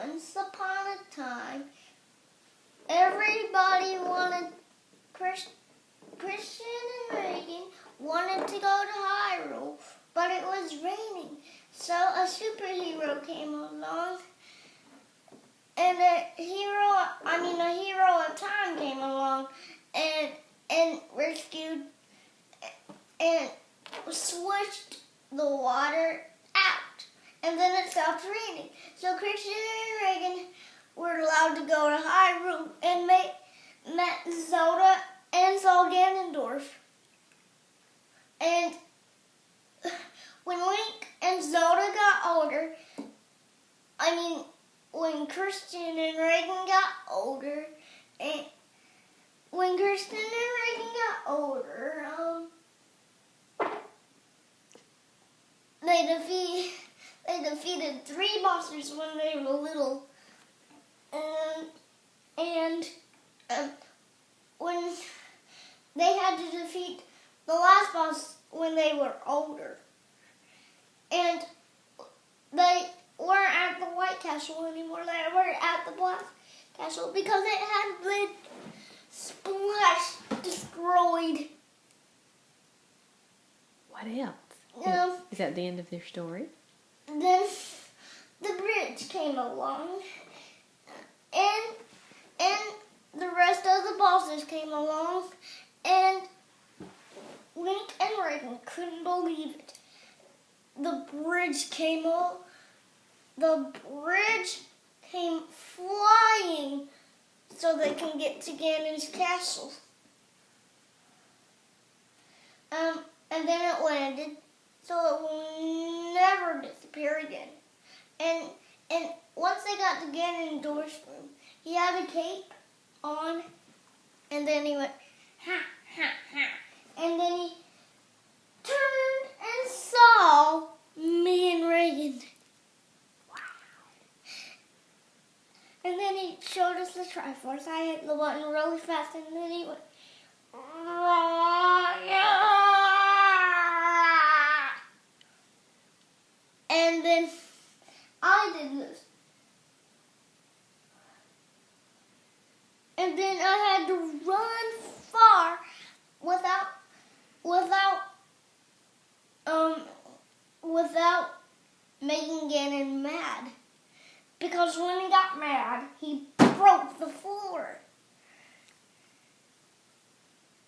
once upon a time, everybody wanted Christian and Reagan wanted to go to Hyrule, but it was raining. So a superhero came along, and a hero of time came along and rescued and swished the water out. And then it stopped raining. So Christian and Reagan were allowed to go to Hyrule and met Zelda and saw Ganondorf. And when Link and Zelda got older, when Christian and Reagan got older, they defeated 3 monsters when they were little, and when they had to defeat the last boss when they were older, and they weren't at the White Castle anymore. They were at the Black Castle because it had been destroyed. What else? Is that the end of their story? Then the bridge came along, and the rest of the bosses came along, and Link and Reagan couldn't believe it. The bridge came flying so they can get to Ganon's castle. And then it landed, so it will never disappear again. And once they got to Ganondorf's room, he had a cape on, and then he went, ha, ha, ha. And then he turned and saw me and Reagan. Wow. And then he showed us the Triforce. I hit the button really fast, and then he went, and then I did this. And then I had to run far without making Ganon mad. Because when he got mad, he broke the floor.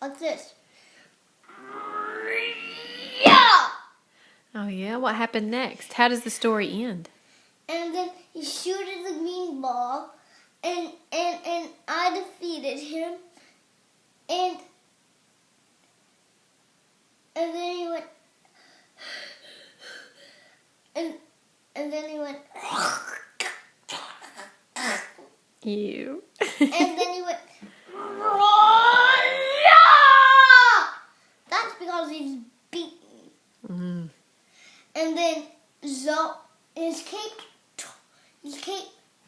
Like this. Yeah! Oh yeah? What happened next? How does the story end? And then he shooted the green ball, and I defeated him, and then he went, and then he went, Ew. and then he went, that's because he's beaten. Mm. And then his cape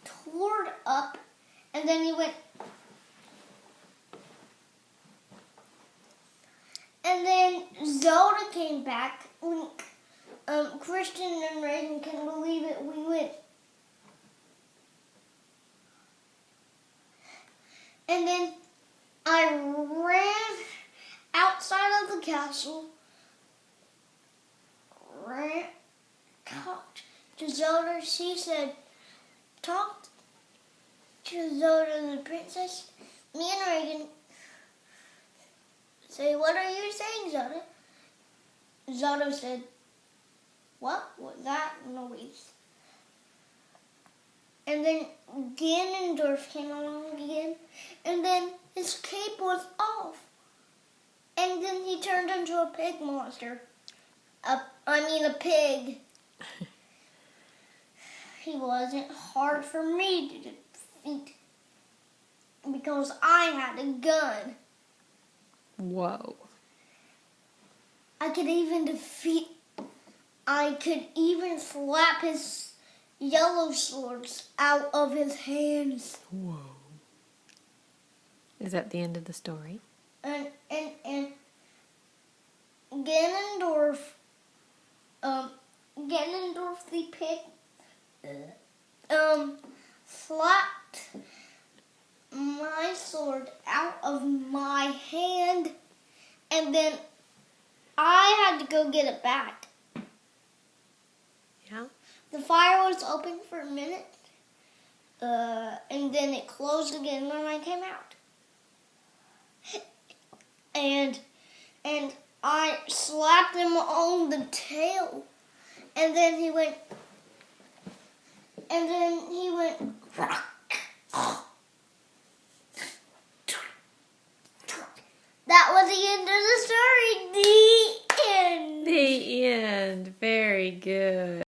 tore up, and then he went, and then Zelda came back. Christian and Reagan can believe it. We went. And then I ran outside of the castle, talked to Zelda. She said, talked to Zelda the princess. Me and Reagan say, what are you saying, Zelda? Zelda said, what was that noise? And then Ganondorf came along again, and then his cape was off. And then he turned into a pig monster. A pig. He wasn't hard for me to defeat because I had a gun. Whoa. I could even slap his yellow swords out of his hands. Whoa. Is that the end of the story? And Ganondorf the pig, slapped my sword out of my hand, and then I had to go get it back. Yeah. The fire was open for a minute, and then it closed again when I came out. And I slapped him on the tail, and then he went, rock.